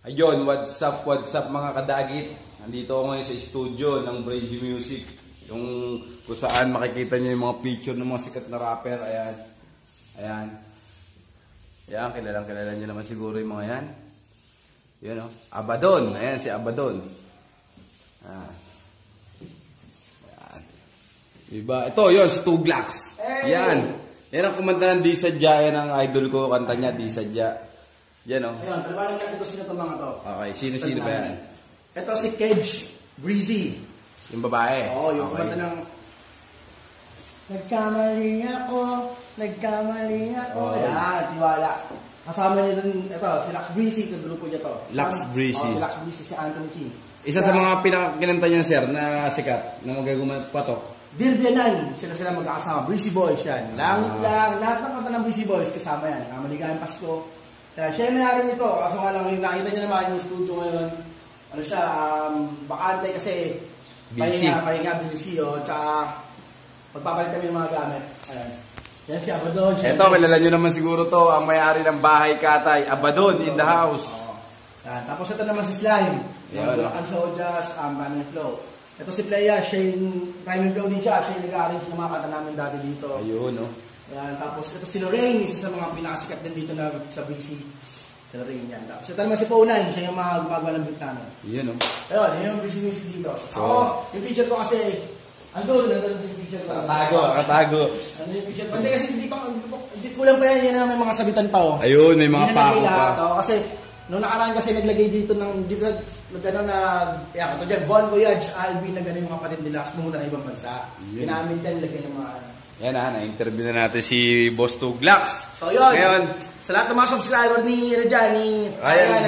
Ayun, what's up mga kadagit. Nandito ako ngayon sa studio ng Brazy Music. Yung kung saan makikita nyo yung mga picture ng mga sikat na rapper. Ayan. Ayan. Ayan, kilala nyo naman siguro yung mga yan. Yan o. Abaddon. Ayan si Abaddon. Ayan. Ayan. Diba? Ito, yun, si Tuglax. Hey! Yan. Yan ang kumanta ng Di Sadya. Yan ang idol ko. Kanta niya, Di Sadya. Yan o. Ayun, paliwanag natin kung sino itong mga to. Okay, sino ba yan? Ito si Kedge Breezy. Yung babae? Oo, yung kumanta ng nagkamali ako. Ayan, tiwala. Kasama niya dun, ito, si Lax Breezy, ito grupo niya to. Lax Breezy. Si Lax Breezy, si Anthony C. Isa sa mga pinakakinanta niya, sir, na sikat, na magagumagpatok. Dirdianan, sila magkakasama. Breezy Boys yan. Langit lang, lahat ng kanta ng Breezy Boys kasama yan. Maligayang Pasko. Kaya siya yung may-ari nito. Kaso nga lang, yung nakita niyo naman yung studio ngayon. Ano siya, bakante kasi pahinga, busy, o. Tsaka, pagpapalit kami ng mga gamit. Ayan. Yan si Abaddon. Ito, kilala nyo naman siguro to, ang may-ari ng bahay Katay. Abaddon in the house. Yan. Tapos ito naman si Slime. Yung Bulacan Sojas, Running Flow. Ito si Playa, siya yung Running Flow din siya. Siya yung nag-arrange ng mga kanta namin dati dito. Ayun, no? Yan. Tapos ito si Lorraine, isa sa mga pinakasikat din dito na sa BC. Si Lorraine yan. Tapos ito naman si Paunay, siya yung mga gumagawa ng beat namin. Yun, no? Ayun, yun yung BC Music dito. So, ako, yung picture ko kasi, nandun yung picture ko. Katago. Ano yung picture ko? Hindi kasi hindi kulang pa yan na may mga sabitan pa, oh. Ayun, may mga pako pa. Kasi, noong nakaraan kasi naglagay dito dito nagano na, yan, ito dyan, Bon Voyage, Albi, nagano yung mga patid nila, pumunta na ibang bansa. Ginamit yan, lagay ng mga yan na-interview na natin si Boss Tuglax. So yun, ngayon, sa lahat ng mga subscriber ni Rajan, ayan,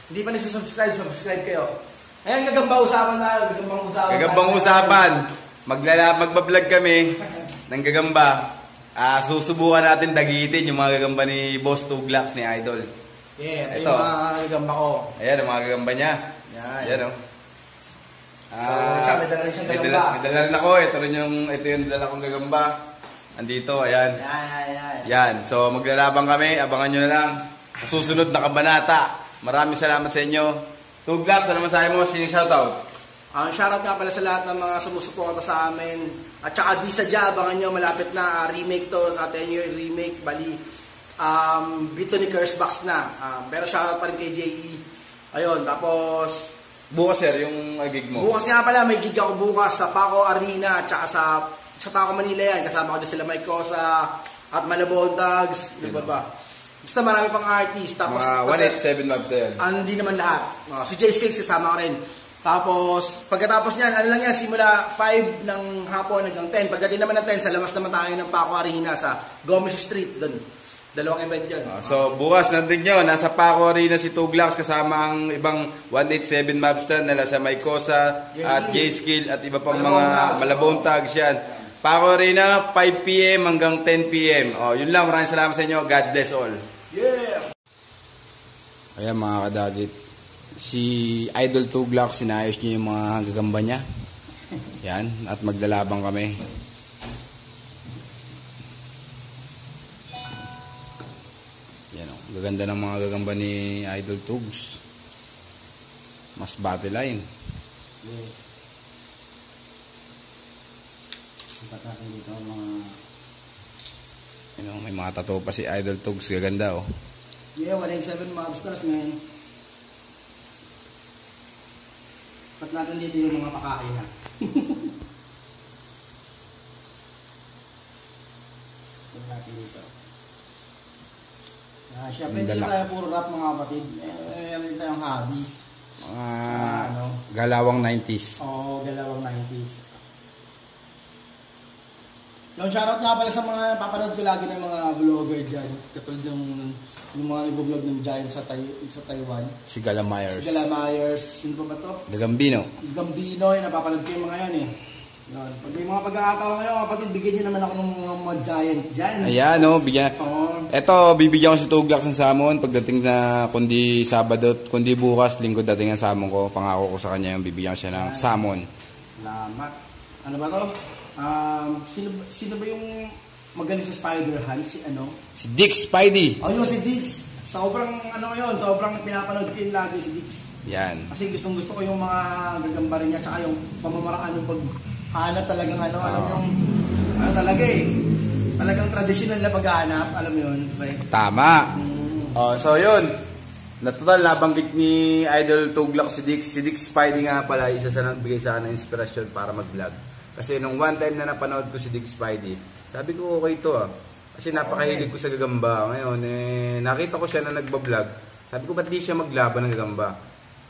hindi pa nagsasubscribe, subscribe kayo. Ayan, gagambang usapan na, gagambang usapan. Magbablog kami ng gagamba. Susubukan natin dagitin yung mga gagamba ni Boss Tuglax ni Idol. Yeah, ito yung mga gagamba ko. Ayan, ang mga gagamba niya. Ayan, o. So, siya, may dala rin siyang gagamba. May dala rin ako. Ito yung dala kong gagamba. Andito, ayan. Yan. So, maglalabang kami. Abangan nyo na lang. Susunod na kabanata. Maraming salamat sa inyo. Tuglax, ano masahe mo? Sino shoutout? Shoutout nga pala sa lahat ng mga sumusuporta sa amin. At saka Di Sadya, abangan nyo. Malapit na. Remake to. 10-year remake. Bali. Bito ni Cursebox na. Pero shoutout pa rin kay J.E. Ayun, tapos bukas, sir, yung gig mo. Bukas nga pala, may gig ako bukas sa Paco Arena at saka sa Paco Manila yan. Kasama ko dyan sila Mike Cosa at Malabon Dogs. Iba ba? Basta marami pang artist. Tapos, mga 187 Labs yan. Hindi naman lahat. Si J Skills kasama ko rin. Tapos, pagkatapos niyan, ano lang yan, simula 5 ng hapon hanggang 10. Pagdating naman ng 10, sa labas naman tayo ng Paco Arena sa Gomez Street. Doon. Dalawang event yun. So, bukas nandun nyo. Nasa Paco Arena si Tuglax kasama ang ibang 187 Mobster nila sa Mike Cosa at J-Skill at iba pang mga Malabon Tags yan. Paco Arena, 5 PM hanggang 10 PM. Yun lang. Maraming salamat sa inyo. God bless all. Yeah! Ayan mga kadagit. Si Idol Tuglax, sinayos niya yung mga gagamba niya. Yan. At maglalabang kami. Gaganda ng mga gagamba ni Idol Tugs. Mas battle line. Dito mga may mga tattoo pa si Idol Tugs. Gaganda, oh. Yeah, 187 Mobsters, man. Ba't natin dito yung mga pakain, ha? Ba't natin dito? Siyempre, hindi tayo puro rap, mga kapatid. Meron tayong hobbies. Galawang 90s. Oo, galawang 90s. Yung shoutout nga pala sa mga papanood ko lagi ng mga vlogger dyan. Katulad yung mga nag-vlog ng Giant sa Taiwan. Si Gala Myers. Si Gala Myers. Sino ba to? Gambino. Gambino, yung napapanood ko yung mga yan, eh. Pag may mga pagkakataon kayo, kapatid, bigyan nyo naman ako ng mga giant. Ayan, no, bigyan. Eto, bibigyan ko si Tuglax ng salmon pagdating na kundi Sabado, kundi bukas, linggo dating ang salmon ko. Pangako ko sa kanya yung bibigyan ko siya ng salmon. Salamat. Ano ba to? Sino ba yung magaling sa Spider Hunt? Si ano? Si Dick Spidey. Yun, si Dick. sobrang ano yun, sobrang pinapanood ko yun lagi si Dix. Yan. Kasi gusto ko yung mga gagamba rin niya, tsaka yung pamamaraan ng paghanap talagang ano, alam yung, ano talaga eh, talagang traditional na paghanap, alam mo yun, right? Tama. Oh, so yun. Natutal, nabanggit ni Idol Tuglak si Dix. Si Dix Spidey nga pala, isa sa nagbigay sa akin ng inspirasyon para mag-vlog. Kasi nung one time na napanood ko si Dix Spidey, sabi ko okay to ah. Kasi napakahilig ko sa gagamba. Ngayon, nakita ko siya na nagbablog. Sabi ko, ba't di siya maglaban ng gagamba?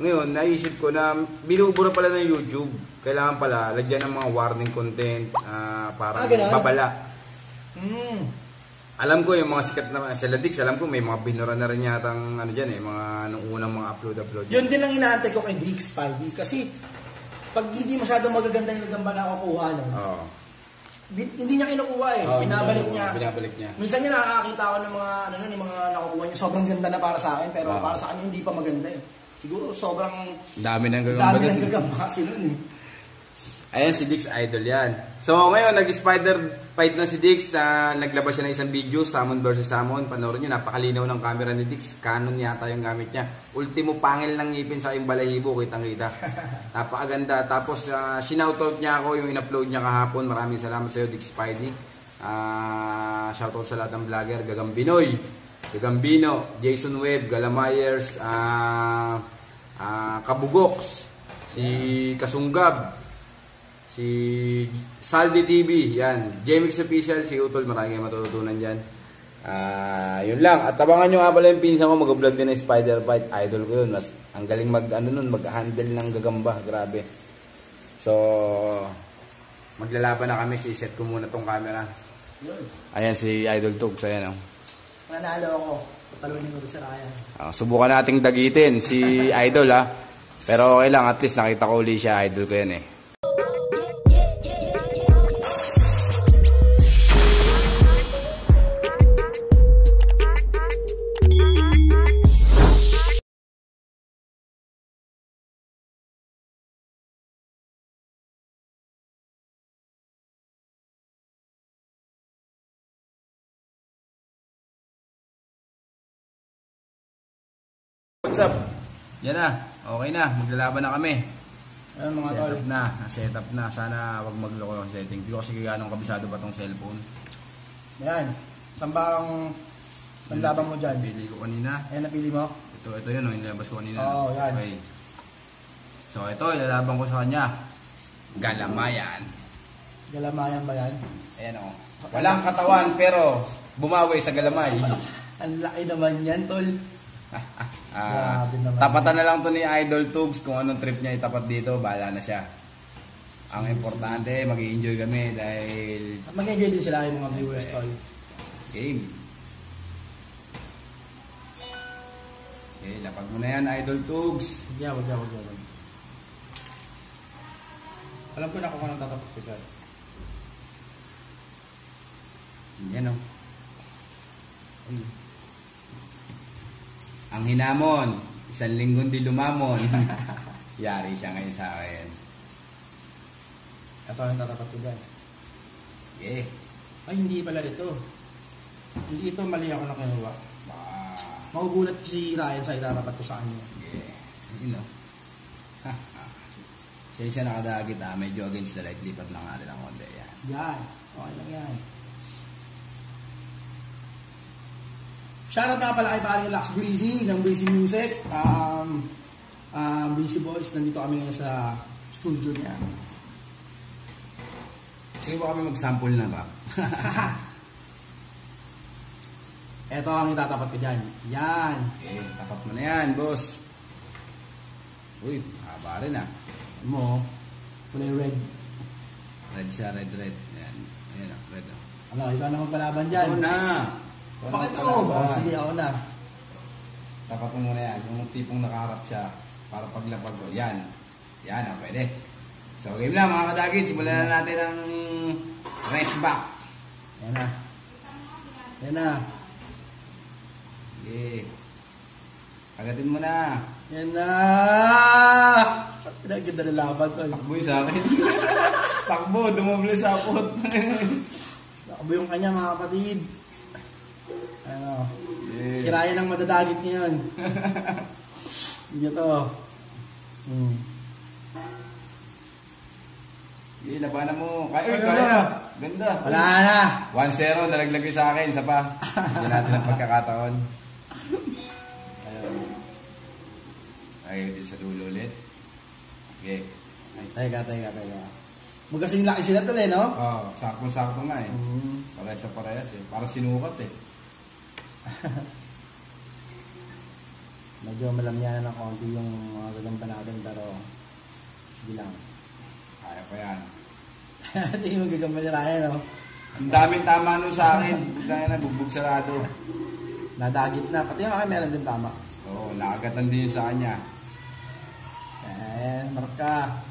Ngayon, naisip ko na binubura pala ng YouTube. Kailangan pala, lagyan ng mga warning content para babala. Alam ko yung mga sikat na sila Dix, alam ko may mga binura na rin yata ano dyan mga nung unang mga upload. Yun din ang inaantay ko kay Dix Spidey. Kasi pag hindi masyadong magaganda yung gagamba na kukuha nun, hindi niya kinukuha eh. Binabalik niya. Minsan niya nakakakita ako ng mga yung mga nakukuha niya. Sobrang ganda na para sa akin, pero para sa kanya hindi pa maganda eh. Siguro sobrang dami ng gagamba kasi nun eh. Ayan si Dix Idol yan. So ngayon nag-spider fight na si Dix. Naglabas siya ng isang video, Salmon vs. Salmon. Panoorin nyo, napakalinaw ng camera ni Dix. Canon yata yung gamit niya. Ultimo pangil ng ngipin sa yung balahibo, kitang-kita. Napakaganda. Tapos sinoutout niya ako yung in-upload niya kahapon. Maraming salamat sa iyo Dix Spidey. Shoutout sa lahat ng vlogger. Gagambinoy, Gagambino, Jason Webb, Galamyers, Kabugox, si Kasunggab, si Saldi TV, yan. JMX Official, si Utol, marami kayong matututunan dyan. Yun lang. At abangan nyo nga pala yung pinsan ko, mag-vlog din ng Spider Fight. Idol ko yun. Mas, ang galing mag-handle ng gagamba. Grabe. So, maglalaban na kami. Siset ko muna tong camera. Ayan si Idol Tugs. Ayan o. Nanalo ako. Patalunin ko sa Ryan. Subukan nating dagitin si Idol ha. Pero okay lang. At least nakita ko uli siya. Idol ko yan eh. What's up? Yan na. Okay na. Maglalaban na kami. Ayan mga tol. Set up na. Sana wag magloko yung setting. Hindi ko kasi ganong kabisado pa tong cellphone. Ayan. Saan ba ang panlaban mo dyan? Pili ko kanina. Ayan, napili mo? Ito yun. Nilabas ko kanina. Oo, yan. Okay. So ito, ilalaban ko sa kanya. Galamayan. Galamayan ba yan? Ayan o. Walang katawan pero bumawi sa galamay. Ang laki naman yan, tol. Tapatan na lang to ni Idol Tugs kung anong trip niya itapat dito, bahala na siya. Ang importante, mag-i-enjoy kami dahil mag-enjoy din sila yung mga viewers tol. Game. Okay, lapag mo na yan Idol Tugs. Wag. Alam ko na kung anong tatapat ko dyan. Yan o. Ang hinamon, 1 linggong di lumamon. Yari siya ngayon sa akin. Ito ang tatapat ko dyan. Okay. Ay, hindi pala ito. Hindi ito, mali ako na kinuha. Magugulat si Ryan sa itatapat ko sa kanya. Yeah. You know. Siya nakadagit medyo against the light. Lipat lang natin ang konti. Yan. Okay lang yan. Shoutout nga pala kay paring Lax Breezy ng Breezy Music. Breezy Boys, nandito kami ngayon sa studio niya. Sige ba kami mag-sample ng rap? Ito ang itatapat ko dyan. Yan. Okay, tapat mo na yan, boss. Uy, haba rin ah. Mo, kulay red. Red siya, red. Yan, ayan ah, red ah. Ano, ikaw na magpalaban dyan. Ito na. Bakit ako? Sige, ako na. Tapat mo muna yan. Yung tipong nakaharap siya para paglapag ko. Yan. Yan ah, pwede. So, game na mga kadagit. Simulan na natin ang rest back. Yan na. Yan na. Okay. Agatin mo na. Yan na. Pinaganda na laban ko. Takbo yung sa akin. Takbo, dumable sa apot. Takbo yung kanya mga kapatid. Ano? Si Ryan ang madadagit ngayon. Hindi to. Sige, labanan mo. Kaya. Ganda. Wala na. 1-0, nalaglagay sa akin. Isa pa. Hindi natin ang pagkakataon. Ay, din sa dulo ulit. Okay. Teka. Magkasing laki sila tol no? Oo, sakto nga eh. Parehas na parehas eh. Para sinukat eh. Medyo malamyanan ng konti yung mga gagamba natin pero sige lang. Kaya pa yan. Ito yung gagamba ni Ryan no? Ang daming tama nun sa akin. Bigla na, bugbog sarado. Nadagit na. Pati yung akin meron din tama. Oo, nakagatan din yun sa kanya. Marka.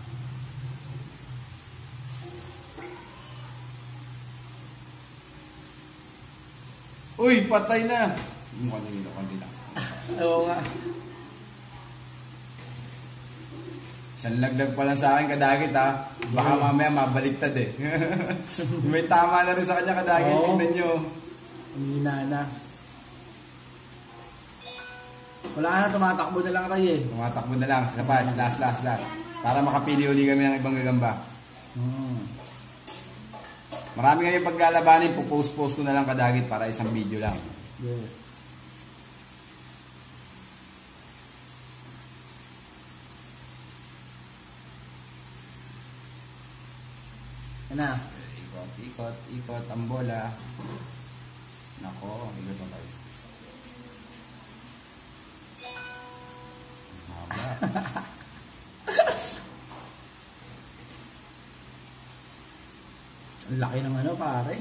Uy, patay na! Mukha nyo nila, konti lang. Oo nga. Isang laglag pa lang sa akin, kadagit ha. Baka mamaya mabaliktad eh. May tama na rin sa kanya, kadagit. Oo. Tingnan nyo. Hindi na. Wala na, tumatakbo na lang Ray eh. Tumatakbo na lang, sa pas, last. Para makapili uli kami ng ibang gagamba. Marami kami paglalabanin, post ko na lang kadagit para isang video lang. Yeah. Yan na. Ikot ang bola. Nako, ikot na tayo. Haba. Ang laki ng ano pare.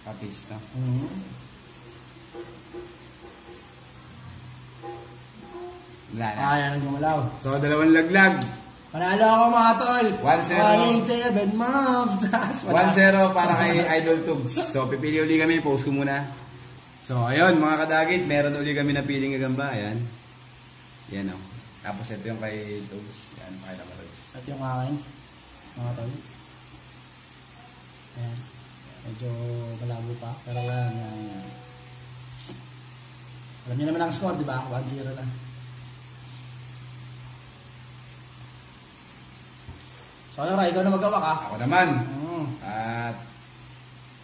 Kapista. Wala na. Kaya nang gumalaw. So, 2 laglag. Panalo ako mga tol. 1-0. 1-7 moves. 1-0 para kay Idol Tugs. So, pipili uli kami. Post ko muna. So, ayun mga kadagit. Meron uli kami na piling gagamba. Ayan. Yan o. Tapos ito yung kay Tugs. Yan, pakita mo Tugs. At yung akin. Mga tol. Ayan. Medyo malabo pa. Pero yan. Alam niyo naman ang score, di ba? 1-0 na. So ano Ray, ikaw na magawa ka? Ako naman. At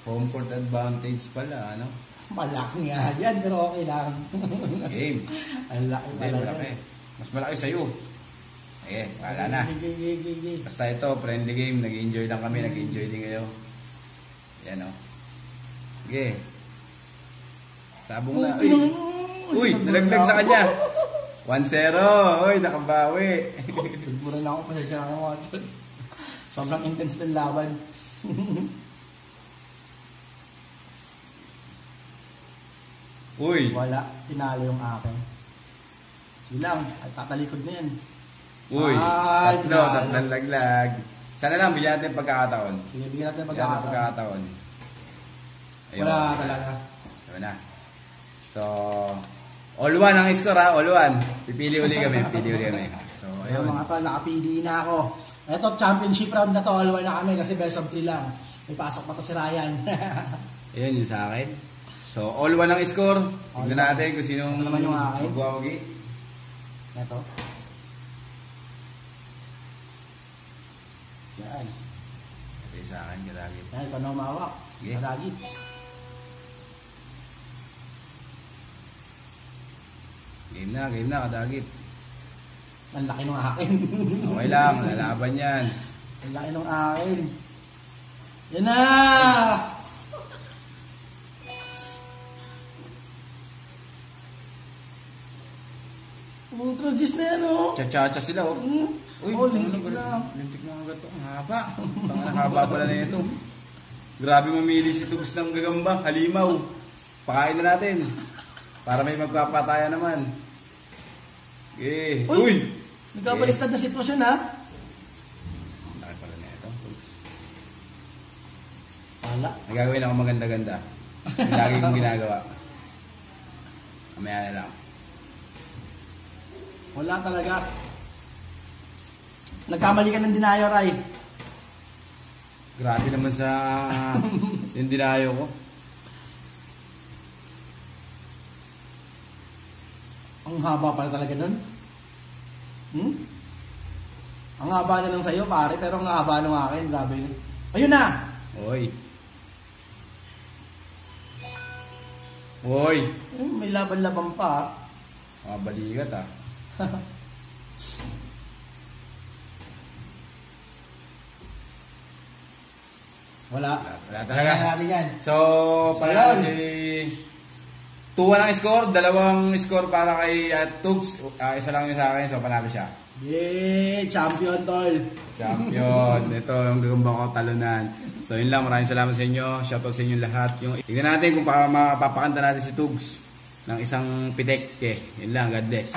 home court advantage pala, ano? Malaki nga yan, pero okay lang. Game. Ang laki pala. Malaki. Mas malaki sa'yo. Wala na. Basta ito, friendly game. Nag-enjoy lang kami. Nag-enjoy din kayo. Yan o. Sige. Sabong na. Uy, nalaglag sa kanya. 1-0. Uy, nakabawi. Pagburan ako pa siya ng mga tol. Sobrang intense ng laban. Uy. Wala, tinalo yung akin. Sige lang, at tatalikod na yan. Uy, tatlong laglag. Sana lang, bigyan natin pagkakataon. Sige, bigyan natin pagkakataon. Ayun. Wala talaga. Ayun na. So, all one ang score ha, all one. Pipili uli kami. So, ayun mga tol, nakapili na ako. Ito, championship round na to, all one na kami kasi best of 3 lang. May pasok pa to si Ryan. Ayun yung sa akin. So, all one ang score. Tignan natin kung sinong naman yung akin. magwawagi. Ito. Yan. Ito yung sa akin, kadagit. Yan, ito na umawak. Okay. Kadagit. Game na, kadagit. Ang laki ng akin. Okay lang, lalaban yan. Ang laki ng akin. Yan na! Tragis na yan, oh. Cha-cha-cha sila, oh. Uy, lintik na. Lintik na agad to. Ang haba. Ang haba pala na ito. Grabe mamili si Tugs ng gagamba. Halimaw. Pakain na natin. Para may magpapataya naman. Uy! Nagkabalistad na sitwasyon, ha? Laki pala na ito, Tugs. Wala. Nagagawin ako maganda-ganda. Yung lagi kong ginagawa. Mamaya na lang. Wala talaga. Nagkamali ka ng dinayo, Ray. Grabe naman sa yung dinayo ko. Ang haba pala talaga nun. Ang haba na lang sa'yo, pare, pero ang haba ng akin, grabe. Ayun na! Oy. Oy. May laban-laban pa. Mga balikat Wala. Wala talaga. Kaya natin yan. So, yun. para si 2-1 ang score, 2 score para kay Tugs. Isa lang yung sa akin, so panalo siya. Yeah, champion tol. Champion. Ito yung gagamba ko talunan. So yun lang, maraming salamat sa inyo. Shoutout sa inyo lahat. Tignan natin kung mapapakanta natin si Tugs ng isang pitek. Yun lang, God bless.